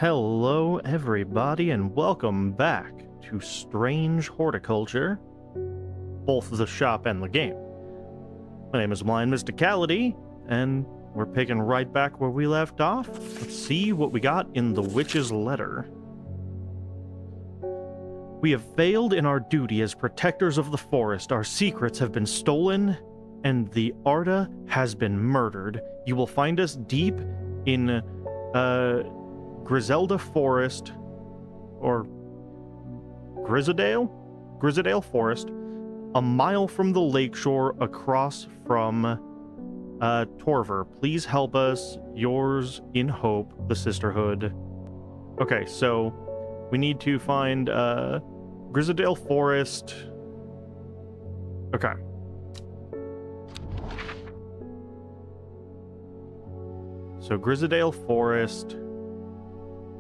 Hello, everybody, and welcome back to Strange Horticulture, both the shop and the game. My name is Blind Mysticality, and we're picking right back where we left off. Let's see what we got in the witch's letter. We have failed in our duty as protectors of the forest. Our secrets have been stolen, and the Arda has been murdered. You will find us deep in, Griselda Forest, or Grizzadale Forest, a mile from the lakeshore across from Torver. Please help us. Yours in hope, the Sisterhood. Okay, so we need to find Grizzadale Forest. Okay. So Grizzadale Forest,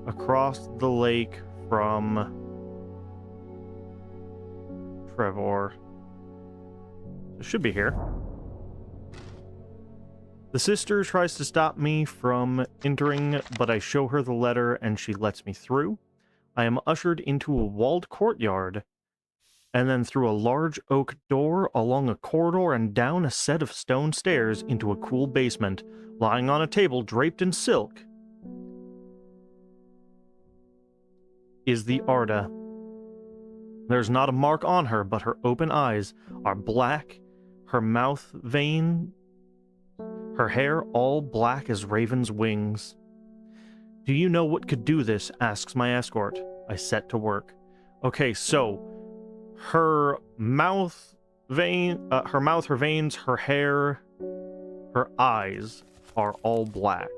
across the lake from Trevor. It should be here. The sister tries to stop me from entering, but I show her the letter and she lets me through. I am ushered into a walled courtyard, and then through a large oak door, along a corridor, and down a set of stone stairs into a cool basement, lying on a table draped in silk is the Arda. There's not a mark on her, but her open eyes are black, her mouth vein, her hair all black as raven's wings. Do you know what could do this? Asks my escort. I set to work. Okay, so her mouth vein, her veins, her hair, her eyes are all black.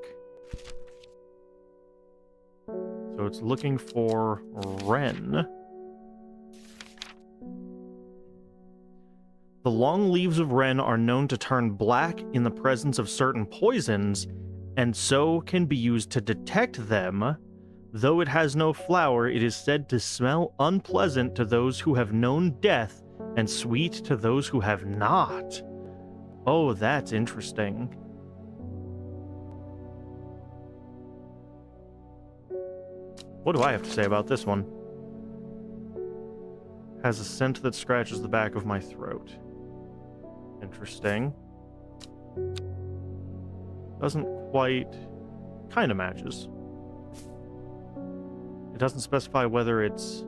So it's looking for Wren. The long leaves of Wren are known to turn black in the presence of certain poisons, and so can be used to detect them. Though it has no flower, it is said to smell unpleasant to those who have known death, and sweet to those who have not. Oh, that's interesting. What do I have to say about this one? Has a scent that scratches the back of my throat. Interesting. Doesn't quite... kind of matches. It doesn't specify whether it's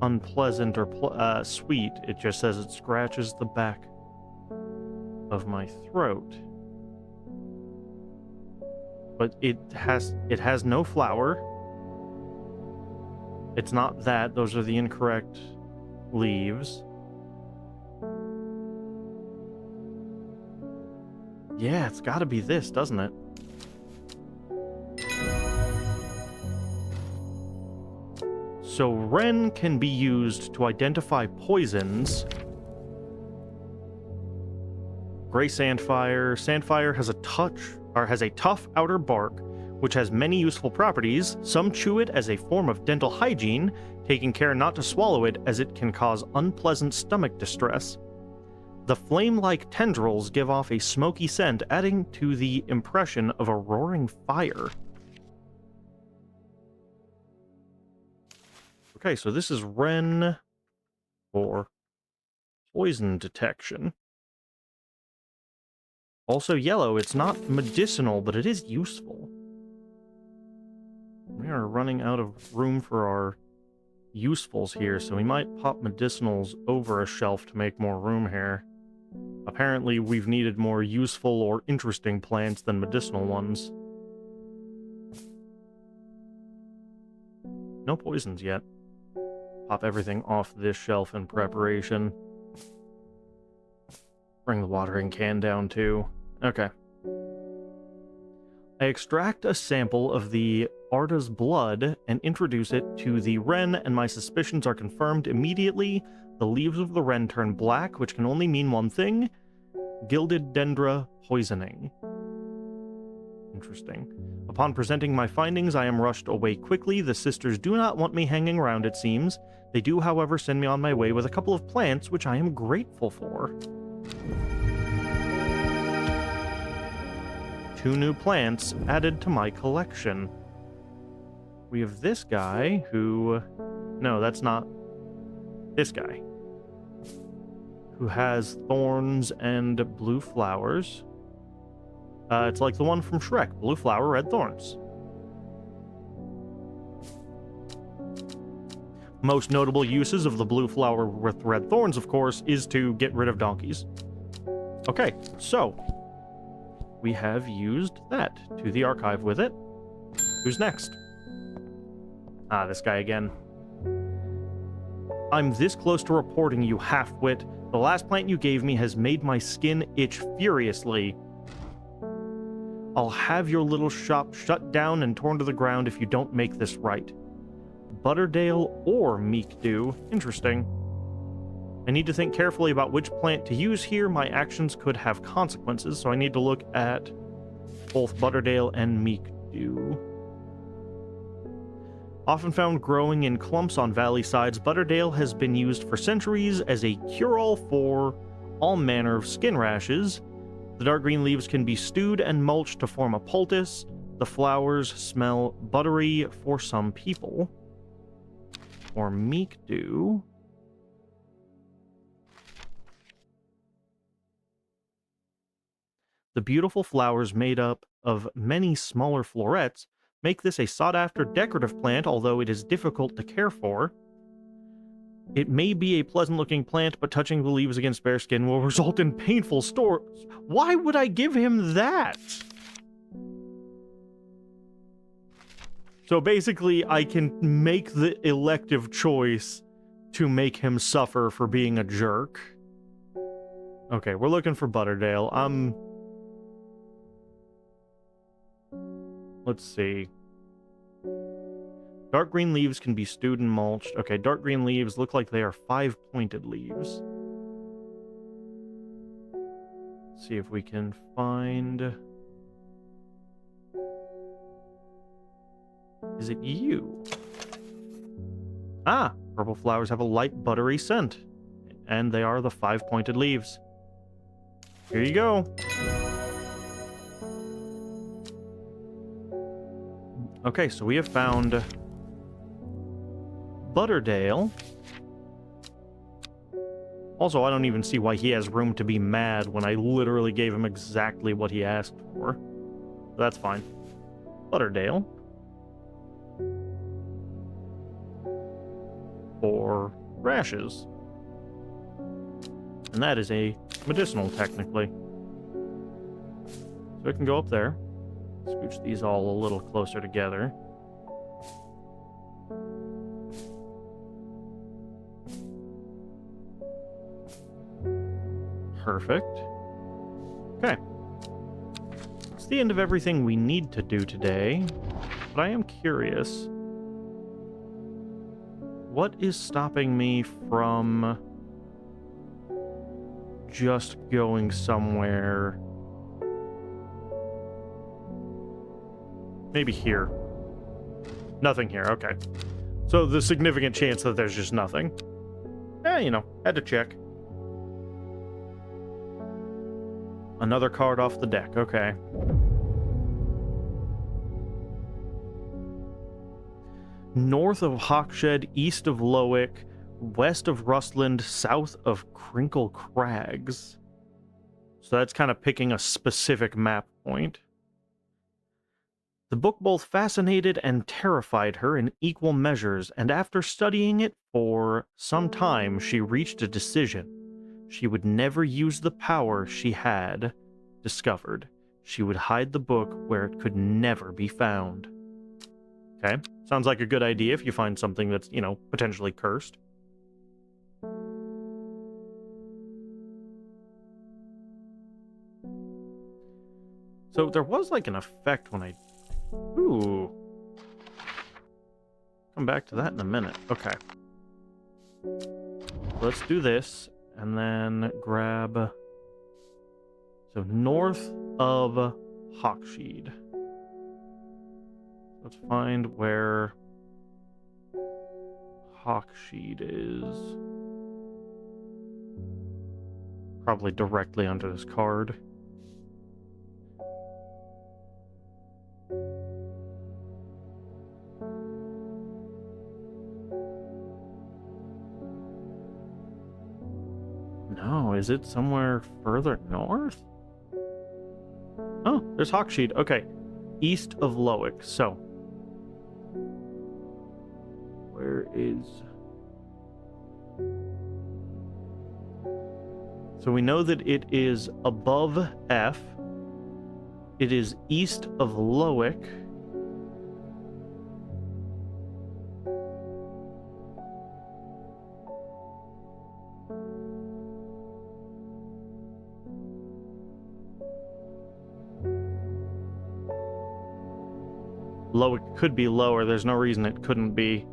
unpleasant or sweet. It just says it scratches the back of my throat. But it has no flower. It's not that. Those are the incorrect leaves. Yeah, it's got to be this, doesn't it? So Wren can be used to identify poisons. Gray Sandfire. Sandfire has a tough outer bark, which has many useful properties. Some chew it as a form of dental hygiene, taking care not to swallow it as it can cause unpleasant stomach distress. The flame-like tendrils give off a smoky scent, adding to the impression of a roaring fire. Okay, so this is Wren for poison detection. Also yellow. It's not medicinal, but it is useful. We are running out of room for our usefuls here, so we might pop medicinals over a shelf to make more room here. Apparently, we've needed more useful or interesting plants than medicinal ones. No poisons yet. Pop everything off this shelf in preparation. Bring the watering can down too. Okay. I extract a sample of the Arda's blood and introduce it to the Wren, and my suspicions are confirmed immediately. The leaves of the Wren turn black, which can only mean one thing: gilded dendra poisoning. Interesting. Upon presenting my findings, I am rushed away quickly. The sisters do not want me hanging around, it seems. They do, however, send me on my way with a couple of plants, which I am grateful for. 2 new plants added to my collection. We have this guy who... No, that's not... This guy. Who has thorns and blue flowers. It's like the one from Shrek. Blue flower, red thorns. Most notable uses of the blue flower with red thorns, of course, is to get rid of donkeys. Okay, so we have used that to the archive with it. Who's next? Ah, this guy again. I'm this close to reporting you, half-wit. The last plant you gave me has made my skin itch furiously. I'll have your little shop shut down and torn to the ground if you don't make this right. Butterdale or Meekdew. Interesting. I need to think carefully about which plant to use here. My actions could have consequences, so I need to look at both Butterdale and Meekdew. Often found growing in clumps on valley sides, Butterdale has been used for centuries as a cure-all for all manner of skin rashes. The dark green leaves can be stewed and mulched to form a poultice. The flowers smell buttery for some people. Or Meekdew. The beautiful flowers made up of many smaller florets make this a sought-after decorative plant, although it is difficult to care for. It may be a pleasant-looking plant, but touching the leaves against bare skin will result in painful stores. Why would I give him that? So basically, I can make the elective choice to make him suffer for being a jerk. Okay, we're looking for Butterdale. Let's see. Dark green leaves can be stewed and mulched. Okay, dark green leaves look like they are 5-pointed leaves. Let's see if we can find... Is it you? Ah! Purple flowers have a light buttery scent. And they are the 5-pointed leaves. Here you go. Okay, so we have found Butterdale. Also, I don't even see why he has room to be mad when I literally gave him exactly what he asked for. But that's fine. Butterdale. For rashes. And that is a medicinal, technically. So it can go up there. Scooch these all a little closer together. Perfect. Okay. It's the end of everything we need to do today, but I am curious. What is stopping me from just going somewhere? Maybe here. Nothing here, okay. So the significant chance that there's just nothing. You know, had to check. Another card off the deck, okay. North of Hawkshed, east of Lowick, west of Rustland, south of Crinkle Crags. So that's kind of picking a specific map point. The book both fascinated and terrified her in equal measures, and after studying it for some time, she reached a decision. She would never use the power she had discovered. She would hide the book where it could never be found. Okay, sounds like a good idea if you find something that's, you know, potentially cursed. So there was like an effect when I... Ooh. Come back to that in a minute. Okay. Let's do this, and then grab... So north of Hawkshed. Let's find where Hawkshed is. Probably directly under this card. is it somewhere further north? Oh, there's Hawksheet. Okay. East of Lowick. So, where is... So we know that it is above F. It is east of Lowick. Lowick could be lower. There's no reason it couldn't be,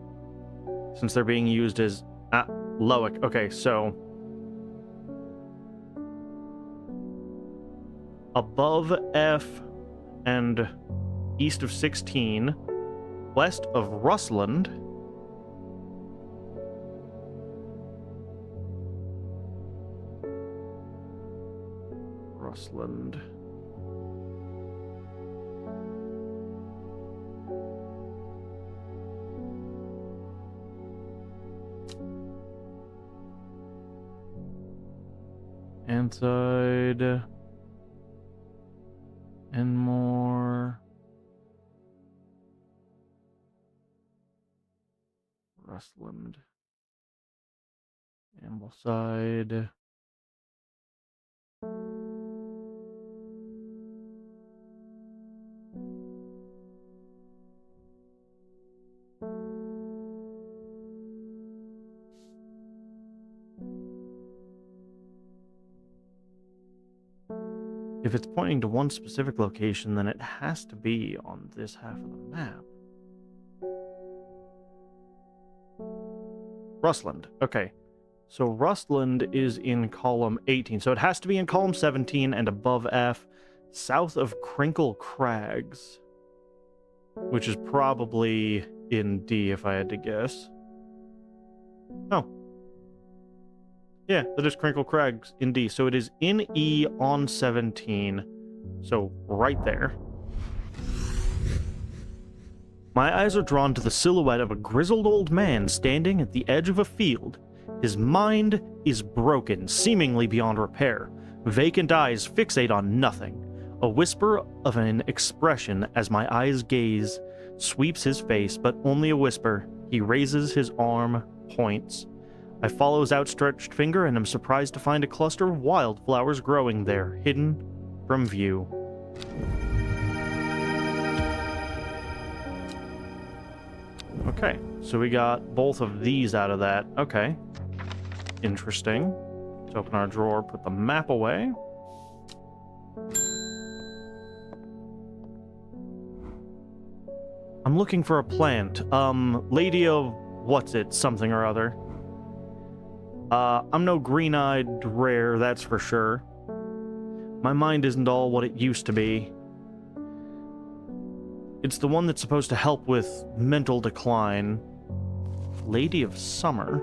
since they're being used as Lowick. Okay, so above F and east of 16, west of Rustland. Rustland. Inside. And more. Rustland. Ambleside. If it's pointing to one specific location, then it has to be on this half of the map. Rustland. Okay. So Rustland is in column 18. So it has to be in column 17 and above F, south of Crinkle Crags, which is probably in D if I had to guess. Oh. Yeah, that is Crinkle Crags in D. So it is in E on 17. So right there. My eyes are drawn to the silhouette of a grizzled old man standing at the edge of a field. His mind is broken, seemingly beyond repair. Vacant eyes fixate on nothing. A whisper of an expression as my eyes gaze sweeps his face, but only a whisper. He raises his arm, points. I follow his outstretched finger and am surprised to find a cluster of wildflowers growing there, hidden from view. Okay, so we got both of these out of that. Okay. Interesting. Let's open our drawer, put the map away. I'm looking for a plant. Lady of what's it, something or other. I'm no green-eyed rare, that's for sure. My mind isn't all what it used to be. It's the one that's supposed to help with mental decline. Lady of Summer.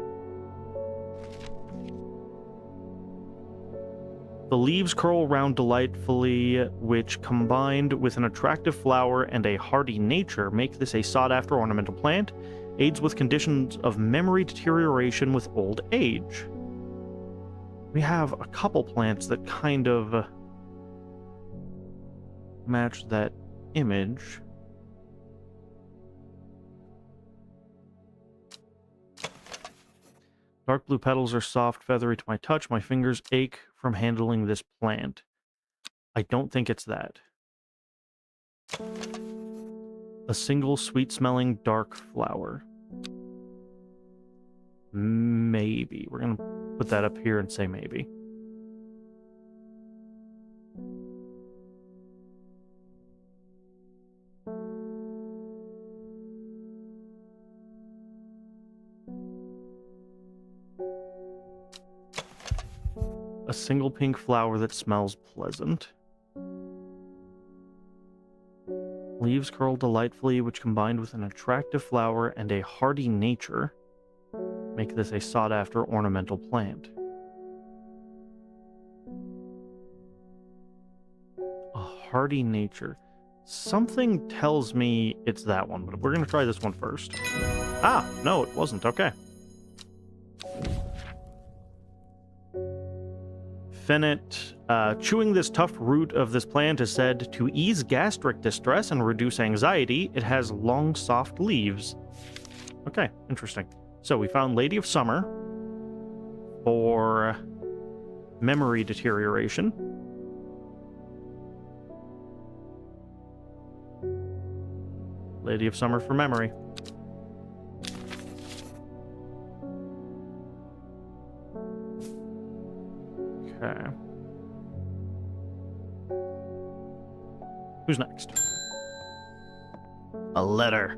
The leaves curl round delightfully, which, combined with an attractive flower and a hardy nature, make this a sought-after ornamental plant. Aids with conditions of memory deterioration with old age. We have a couple plants that kind of match that image. Dark blue petals are soft, feathery to my touch. My fingers ache from handling this plant. I don't think it's that. A single sweet-smelling dark flower. Maybe. We're going to put that up here and say maybe. A single pink flower that smells pleasant. Leaves curl delightfully, which combined with an attractive flower and a hardy nature, make this a sought-after ornamental plant. A hardy nature. Something tells me it's that one, but we're going to try this one first. Ah, no, it wasn't. Okay. Finite. Chewing this tough root of this plant is said to ease gastric distress and reduce anxiety. It has long, soft leaves. Okay, interesting. So we found Lady of Summer for memory deterioration. Lady of Summer for memory. Okay. Who's next? A letter.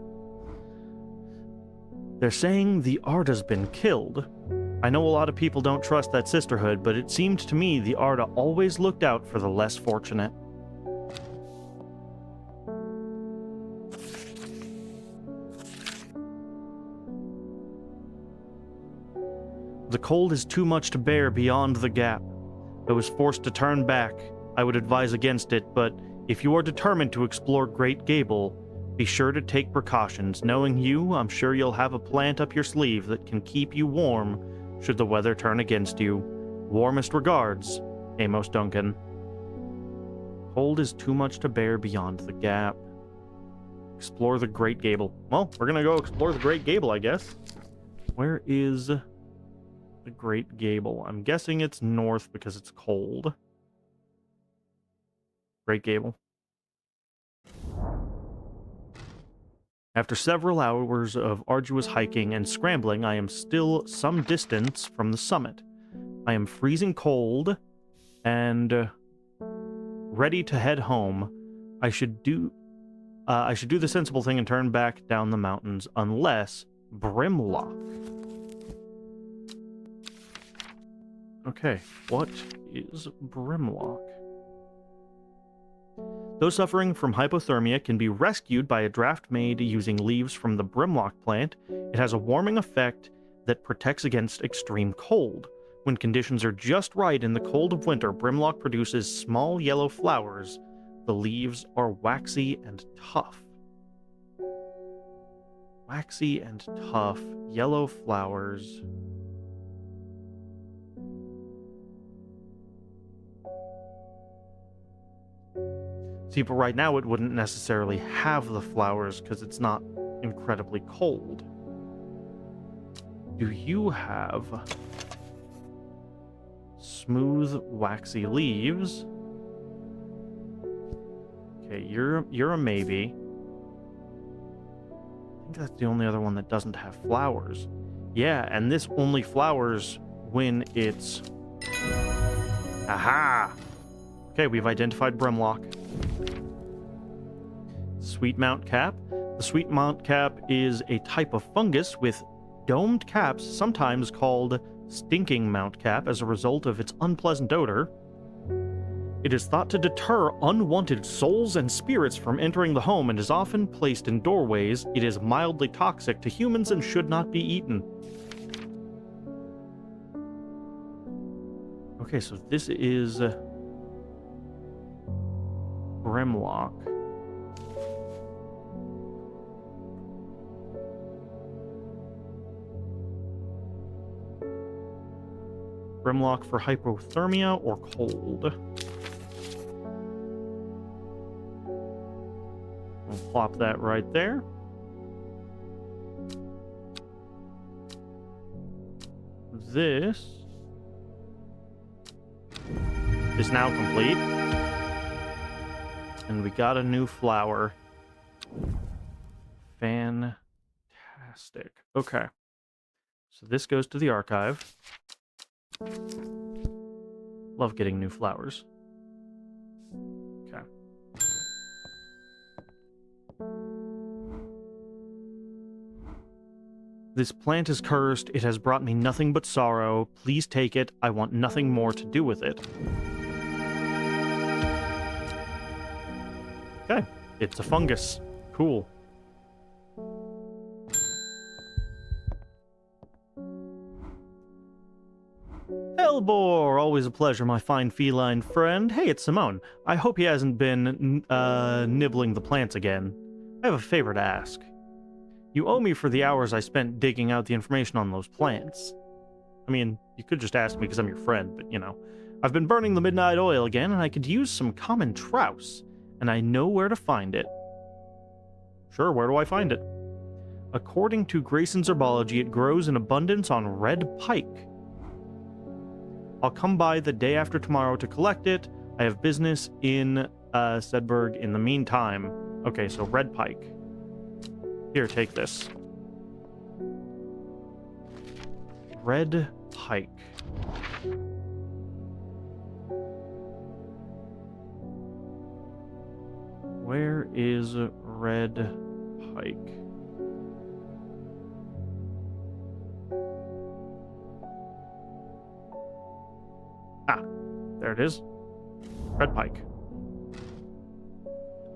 They're saying the Arda's been killed. I know a lot of people don't trust that sisterhood, but it seemed to me the Arda always looked out for the less fortunate. The cold is too much to bear beyond the gap. I was forced to turn back. I would advise against it, but if you are determined to explore Great Gable, be sure to take precautions. Knowing you, I'm sure you'll have a plant up your sleeve that can keep you warm should the weather turn against you. Warmest regards, Amos Duncan. Cold is too much to bear beyond the gap. Explore the Great Gable. Well, we're gonna go explore the Great Gable, I guess. Where is the Great Gable? I'm guessing it's north because it's cold. Great Gable. After several hours of arduous hiking and scrambling, I am still some distance from the summit. I am freezing cold and ready to head home. I should do the sensible thing and turn back down the mountains, unless Brimlock. Okay, what is Brimlock? Those suffering from hypothermia can be rescued by a draft made using leaves from the Brimlock plant. It has a warming effect that protects against extreme cold. When conditions are just right in the cold of winter, Brimlock produces small yellow flowers. The leaves are waxy and tough. Waxy and tough, yellow flowers. See, but right now it wouldn't necessarily have the flowers because it's not incredibly cold. Do you have smooth, waxy leaves? Okay, you're a maybe. I think that's the only other one that doesn't have flowers. Yeah, and this only flowers when it's... Aha! Okay, we've identified Brimlock. Sweet Mount Cap. The Sweet Mount Cap is a type of fungus with domed caps, sometimes called stinking Mount Cap as a result of its unpleasant odor. It is thought to deter unwanted souls and spirits from entering the home and is often placed in doorways. It is mildly toxic to humans and should not be eaten. Okay, so this is Brimlock. Brimlock for hypothermia or cold. We'll plop that right there. This is now complete. And we got a new flower. Fantastic. Okay. So this goes to the archive. Love getting new flowers. Okay. This plant is cursed. It has brought me nothing but sorrow. Please take it. I want nothing more to do with it. Okay. It's a fungus. Cool. Elbor! Always a pleasure, my fine feline friend. Hey, it's Simone. I hope he hasn't been nibbling the plants again. I have a favor to ask. You owe me for the hours I spent digging out the information on those plants. I mean, you could just ask me because I'm your friend, but you know. I've been burning the midnight oil again, and I could use some common trouse, and I know where to find it. Sure, where do I find it? According to Grayson's herbology, it grows in abundance on red pike. I'll come by the day after tomorrow to collect it. I have business in Sedberg in the meantime. Okay, so red pike. Here, take this. Red pike. Where is red pike? Ah, there it is. Red pike.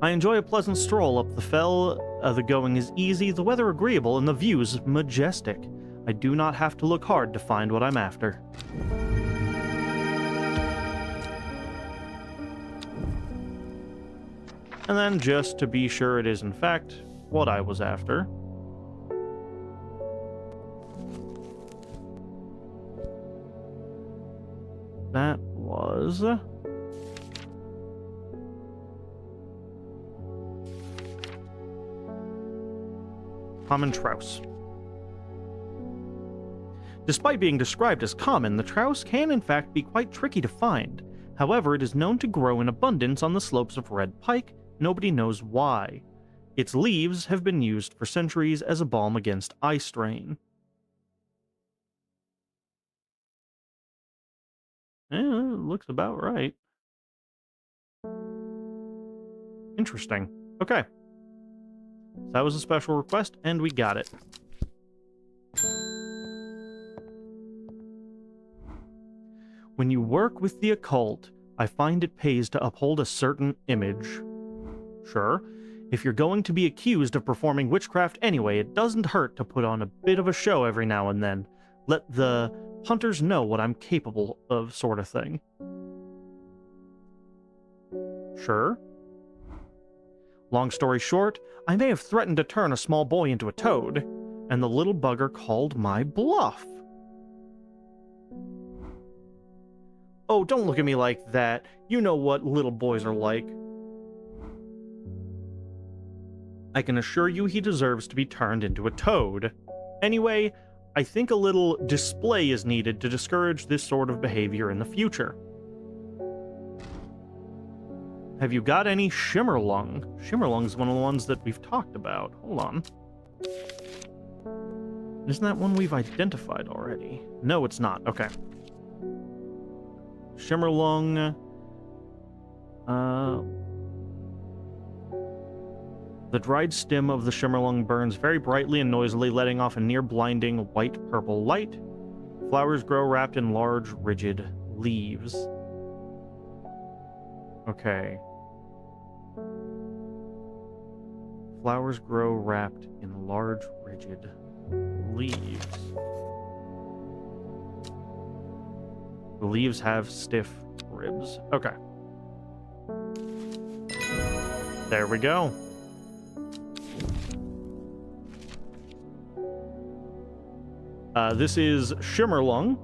I enjoy a pleasant stroll up the fell. The going is easy, the weather agreeable, and the views majestic. I do not have to look hard to find what I'm after. And then, just to be sure it is in fact what I was after, that was common trouse. Despite being described as common, the trouse can in fact be quite tricky to find. However, it is known to grow in abundance on the slopes of red pike. Nobody knows why. Its leaves have been used for centuries as a balm against eye strain. Yeah, it looks about right. Interesting. Okay. So that was a special request, and we got it. When you work with the occult, I find it pays to uphold a certain image. Sure, if you're going to be accused of performing witchcraft anyway, it doesn't hurt to put on a bit of a show every now and then. Let the hunters know what I'm capable of, sort of thing. Sure. Long story short, I may have threatened to turn a small boy into a toad, and the little bugger called my bluff. Oh, don't look at me like that. You know what little boys are like. I can assure you he deserves to be turned into a toad. Anyway, I think a little display is needed to discourage this sort of behavior in the future. Have you got any Shimmerlung? Shimmerlung's one of the ones that we've talked about. Hold on. Isn't that one we've identified already? No, it's not. Okay. Shimmerlung. The dried stem of the Shimmerlung burns very brightly and noisily, letting off a near-blinding white-purple light. Flowers grow wrapped in large, rigid leaves. Okay. Flowers grow wrapped in large, rigid leaves. The leaves have stiff ribs. Okay. There we go. This is Shimmerlung.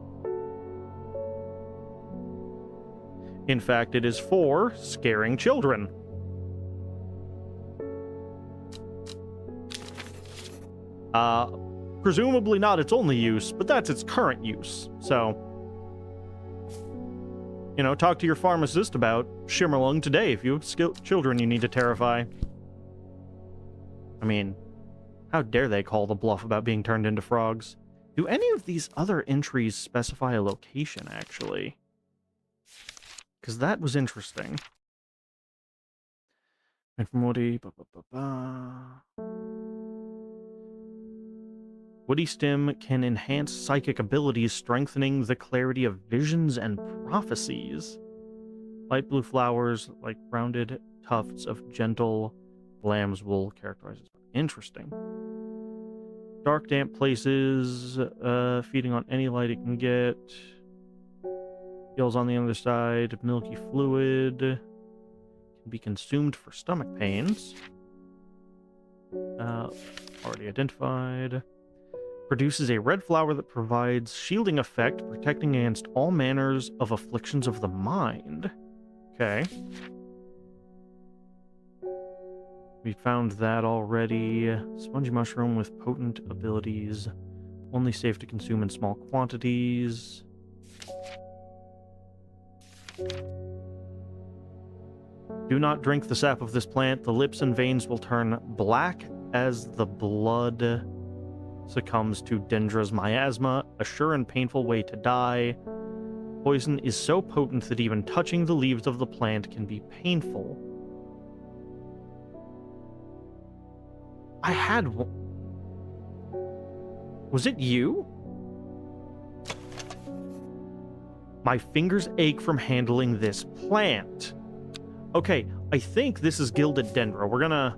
In fact, it is for scaring children. Presumably not its only use, but that's its current use. So, you know, talk to your pharmacist about Shimmerlung today if you have children you need to terrify. I mean, how dare they call the bluff about being turned into frogs? Do any of these other entries specify a location, actually? Because that was interesting. And from Woody... Woody stem can enhance psychic abilities, strengthening the clarity of visions and prophecies. Light blue flowers, like rounded tufts of gentle lamb's wool, characterizes. Interesting. Dark, damp places, feeding on any light it can get. Gills on the other side, milky fluid. Can be consumed for stomach pains. Already identified. Produces a red flower that provides shielding effect, protecting against all manners of afflictions of the mind. Okay. We found that already. Spongy mushroom with potent abilities. Only safe to consume in small quantities. Do not drink the sap of this plant. The lips and veins will turn black as the blood succumbs to Dendra's miasma, a sure and painful way to die. Poison is so potent that even touching the leaves of the plant can be painful. I had one. Was it you? My fingers ache from handling this plant. Okay, I think this is Gilded Dendra. We're gonna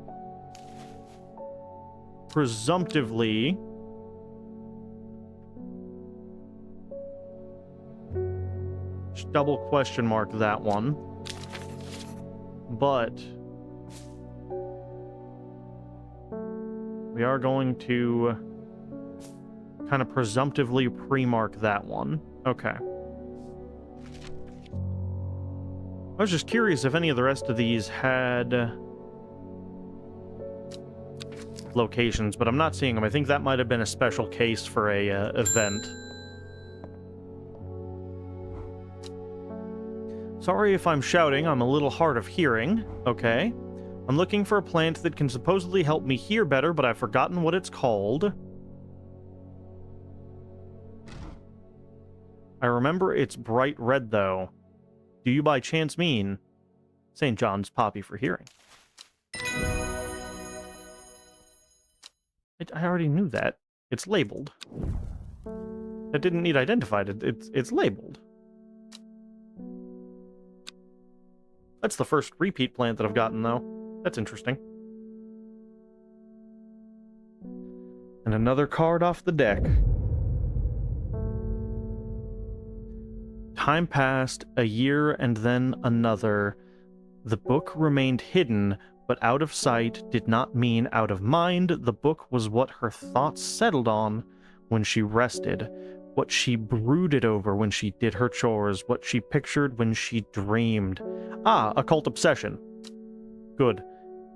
presumptively just double question mark that one. But we are going to kind of presumptively pre-mark that one. Okay. I was just curious if any of the rest of these had locations, but I'm not seeing them. I think that might have been a special case for a event. Sorry if I'm shouting. I'm a little hard of hearing. Okay. I'm looking for a plant that can supposedly help me hear better, but I've forgotten what it's called. I remember it's bright red, though. Do you by chance mean St. John's poppy for hearing? I already knew that. It's labeled. That didn't need identified. It's labeled. That's the first repeat plant that I've gotten, though. That's interesting. And another card off the deck. Time passed, a year and then another. The book remained hidden, but out of sight did not mean out of mind. The book was what her thoughts settled on when she rested, what she brooded over when she did her chores, what she pictured when she dreamed. Ah, occult obsession. Good.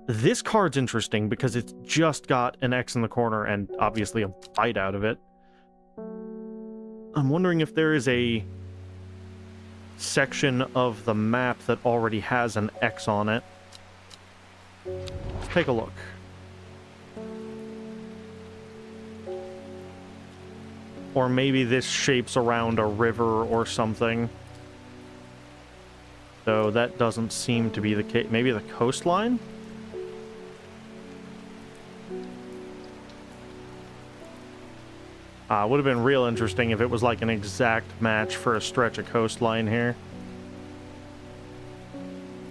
This card's interesting because it's just got an X in the corner and obviously a bite out of it. I'm wondering if there is a section of the map that already has an X on it. Let's take a look. Or maybe this shapes around a river or something. So that doesn't seem to be the case. Maybe the coastline? Would have been real interesting if it was like an exact match for a stretch of coastline here.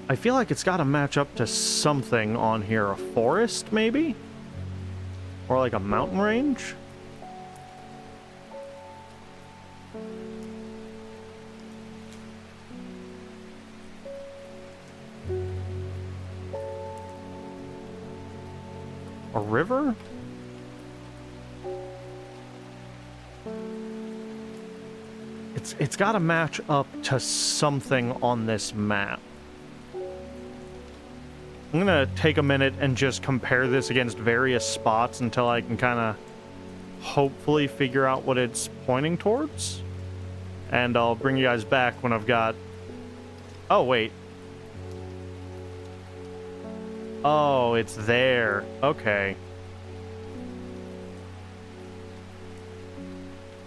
I feel like it's got to match up to something on here. A forest, maybe? Or like a mountain range? A river? It's got to match up to something on this map. I'm gonna take a minute and just compare this against various spots until I can kind of hopefully figure out what it's pointing towards. And I'll bring you guys back when I've got... Oh, wait. Oh, it's there. Okay.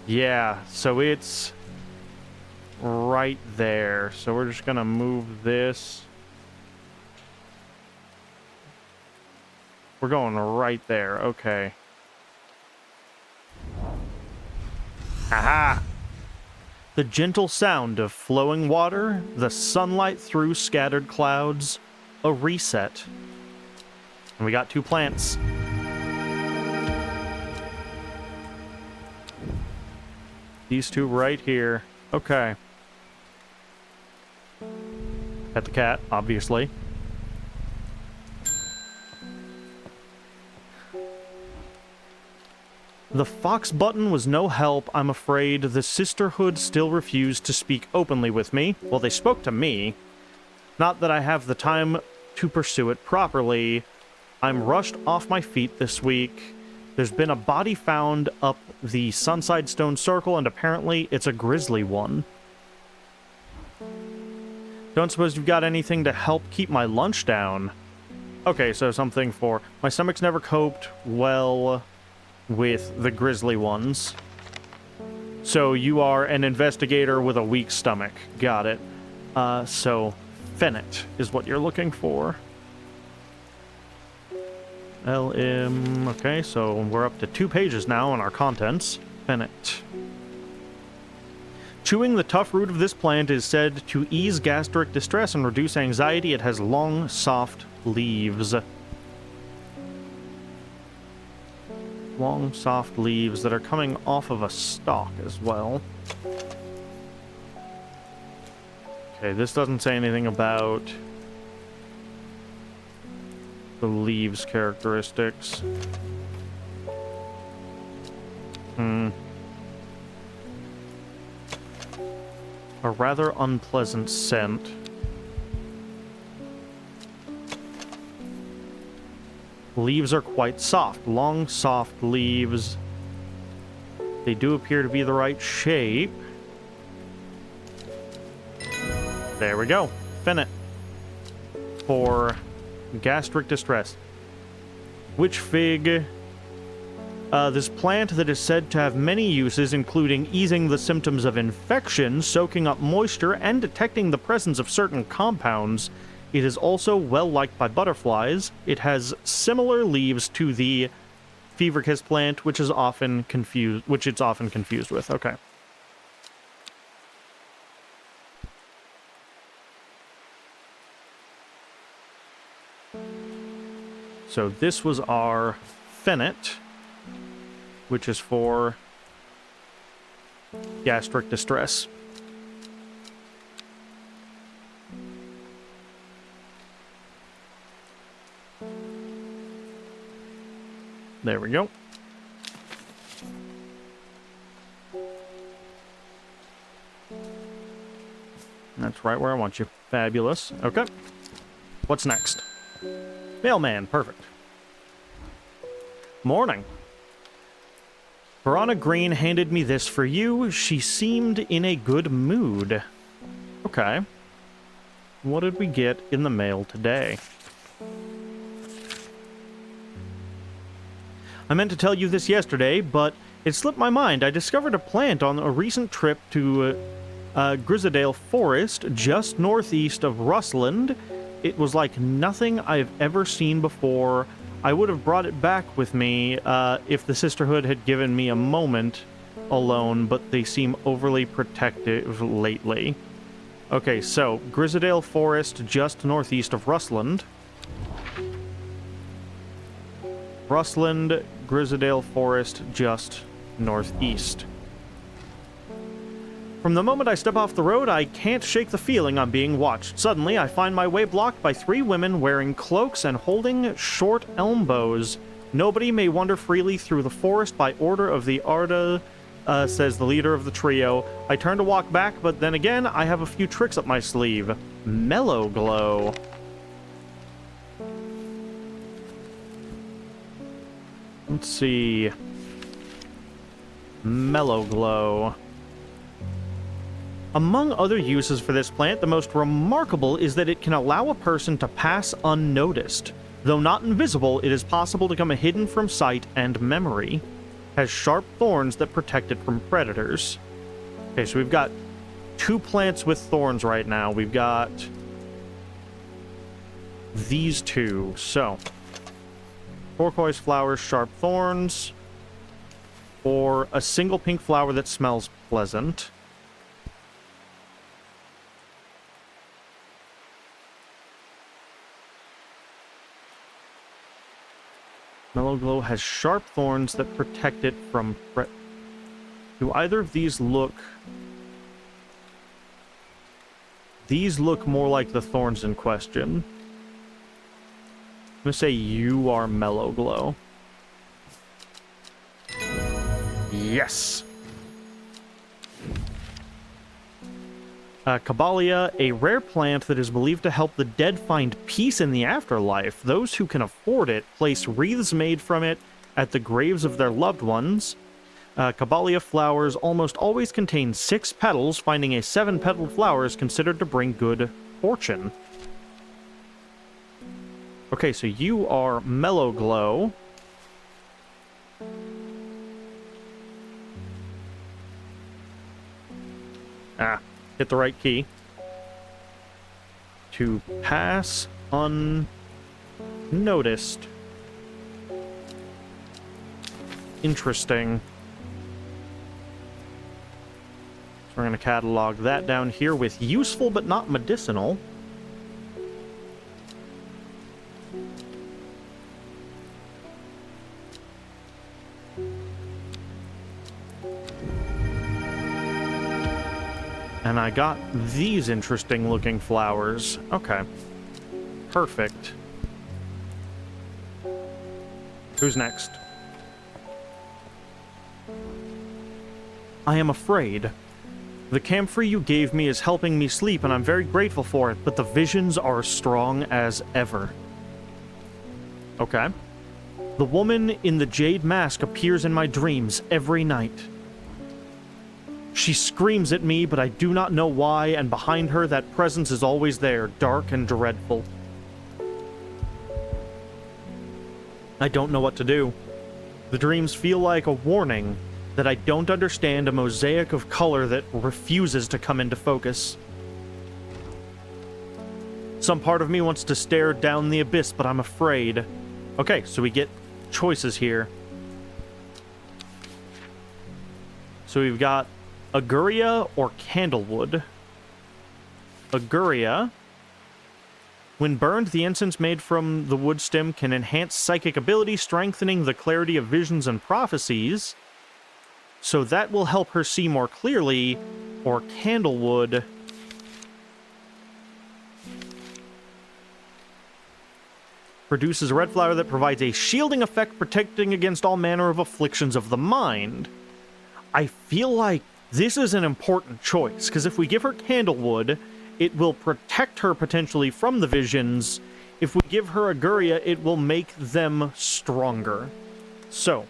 Yeah, so it's right there. So we're just gonna move this. We're going right there. Okay. Aha! The gentle sound of flowing water, the sunlight through scattered clouds, a reset. And we got 2 plants. These 2 right here. Okay. Pet the cat, obviously. The fox button was no help, I'm afraid. The sisterhood still refused to speak openly with me. Well, they spoke to me. Not that I have the time to pursue it properly. I'm rushed off my feet this week. There's been a body found up the Sunside Stone Circle, and apparently it's a grisly one. Don't suppose you've got anything to help keep my lunch down? Okay, so something for... My stomach's never coped well with the grisly ones. So you are an investigator with a weak stomach. Got it. So Fennett is what you're looking for. LM... Okay, so we're up to 2 pages now on our contents. Fennett. Chewing the tough root of this plant is said to ease gastric distress and reduce anxiety. It has long, soft leaves. Long, soft leaves that are coming off of a stalk as well. Okay, this doesn't say anything about the leaves characteristics. A rather unpleasant scent. Leaves are quite soft. Long, soft leaves. They do appear to be the right shape. There we go. Fennett. For gastric distress. Witch fig. This plant that is said to have many uses, including easing the symptoms of infection, soaking up moisture, and detecting the presence of certain compounds. It is also well liked by butterflies. It has similar leaves to the fever kiss plant, which it's often confused with. Okay. So this was our Fennett, which is for gastric distress. There we go. That's right where I want you. Fabulous. Okay. What's next? Mailman. Perfect. Morning. Verona Green handed me this for you. She seemed in a good mood. Okay. What did we get in the mail today? I meant to tell you this yesterday, but it slipped my mind. I discovered a plant on a recent trip to Grisadale Forest, just northeast of Rustland. It was like nothing I've ever seen before. I would have brought it back with me if the Sisterhood had given me a moment alone, but they seem overly protective lately. Okay, so Grisadale Forest, just northeast of Rustland. Rustland, Grisadale Forest, just northeast. From the moment I step off the road, I can't shake the feeling I'm being watched. Suddenly, I find my way blocked by 3 women wearing cloaks and holding short elm bows. Nobody may wander freely through the forest by order of the Arda, says the leader of the trio. I turn to walk back, but then again, I have a few tricks up my sleeve. Mellow Glow. Let's see. Mellow Glow. Among other uses for this plant, the most remarkable is that it can allow a person to pass unnoticed. Though not invisible, it is possible to become hidden from sight and memory. Has sharp thorns that protect it from predators. Okay, so we've got 2 plants with thorns right now. We've got these 2. So, turquoise flowers, sharp thorns, or a single pink flower that smells pleasant. Mellow Glow has sharp thorns that protect it from Do either of these look... These look more like the thorns in question. I'm gonna say you are Mellow Glow. Yes. Caballia, a rare plant that is believed to help the dead find peace in the afterlife. Those who can afford it place wreaths made from it at the graves of their loved ones. Caballia flowers almost always contain 6 petals. Finding a 7-petaled flower is considered to bring good fortune. Okay, so you are Mellow Glow. Hit the right key. To pass unnoticed. Interesting. So we're going to catalog that down here with useful but not medicinal. And I got these interesting looking flowers. Okay. Perfect. Who's next? I am afraid. The camphor you gave me is helping me sleep, and I'm very grateful for it, but the visions are strong as ever. Okay. The woman in the jade mask appears in my dreams every night. She screams at me, but I do not know why, and behind her that presence is always there, dark and dreadful. I don't know what to do. The dreams feel like a warning that I don't understand, a mosaic of color that refuses to come into focus. Some part of me wants to stare down the abyss, but I'm afraid. Okay, so we get choices here. So we've got Auguria or Candlewood. Auguria. When burned, the incense made from the wood stem can enhance psychic ability, strengthening the clarity of visions and prophecies. So that will help her see more clearly. Or Candlewood. Produces a red flower that provides a shielding effect, protecting against all manner of afflictions of the mind. I feel like this is an important choice, because if we give her Candlewood, it will protect her potentially from the visions. If we give her Auguria, it will make them stronger. So,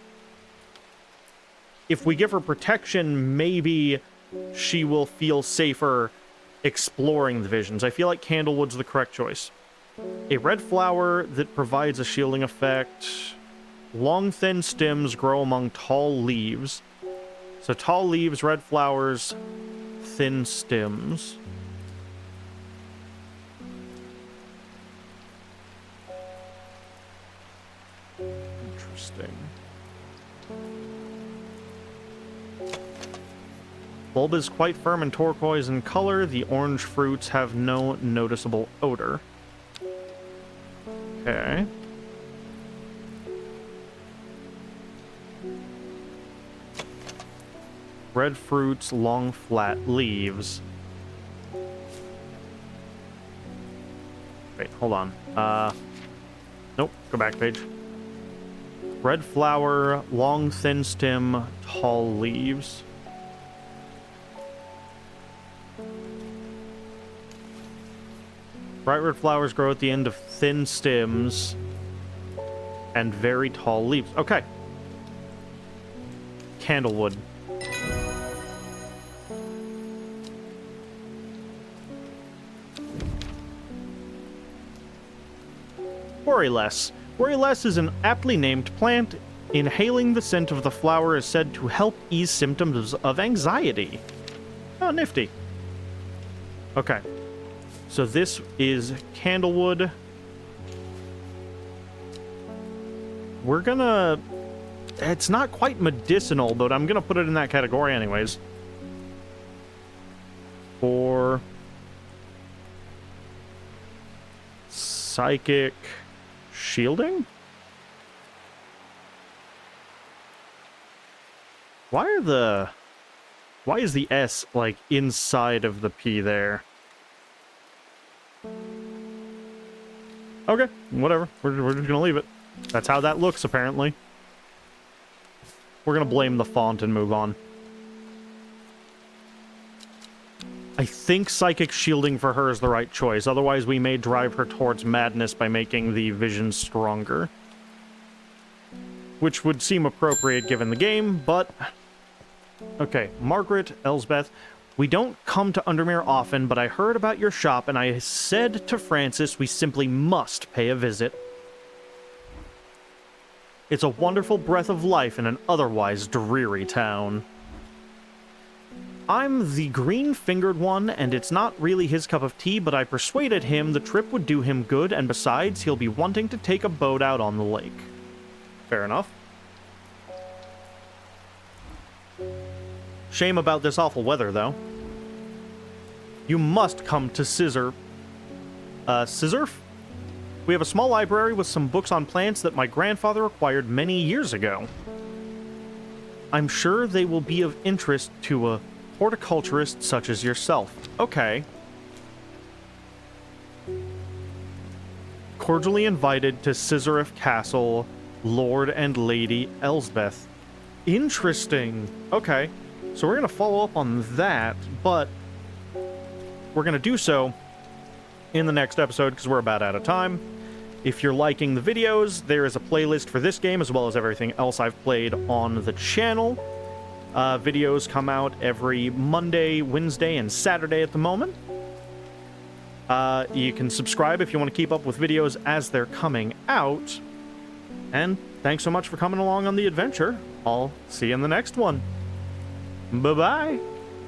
if we give her protection, maybe she will feel safer exploring the visions. I feel like Candlewood's the correct choice. A red flower that provides a shielding effect. Long, thin stems grow among tall leaves. So tall leaves, red flowers, thin stems. Interesting. Bulb is quite firm and turquoise in color. The orange fruits have no noticeable odor. Okay. Red fruits, long, flat leaves. Wait, hold on. Nope, go back page. Red flower, long, thin stem, tall leaves. Bright red flowers grow at the end of thin stems and very tall leaves. Okay. Candlewood. Worryless. Worryless is an aptly named plant. Inhaling the scent of the flower is said to help ease symptoms of anxiety. Oh, nifty. Okay. So this is Candlewood. We're gonna... It's not quite medicinal, but I'm gonna put it in that category anyways. For... Psychic... Shielding? Why is the S, like, inside of the P there? Okay, whatever. We're just gonna leave it. That's how that looks, apparently. We're gonna blame the font and move on. I think psychic shielding for her is the right choice. Otherwise, we may drive her towards madness by making the vision stronger. Which would seem appropriate given the game, but... Okay, Margaret, Elsbeth, we don't come to Undermere often, but I heard about your shop, and I said to Francis we simply must pay a visit. It's a wonderful breath of life in an otherwise dreary town. I'm the green-fingered one, and it's not really his cup of tea, but I persuaded him the trip would do him good, and besides, he'll be wanting to take a boat out on the lake. Fair enough. Shame about this awful weather, though. You must come to Scissorf? We have a small library with some books on plants that my grandfather acquired many years ago. I'm sure they will be of interest to a horticulturist such as yourself. Okay. Cordially invited to Scissorf Castle, Lord and Lady Elsbeth. Interesting. Okay. So we're going to follow up on that, but we're going to do so in the next episode because we're about out of time. If you're liking the videos, there is a playlist for this game as well as everything else I've played on the channel. Videos come out every Monday, Wednesday, and Saturday at the moment. You can subscribe if you want to keep up with videos as they're coming out. And thanks so much for coming along on the adventure. I'll see you in the next one. Bye-bye.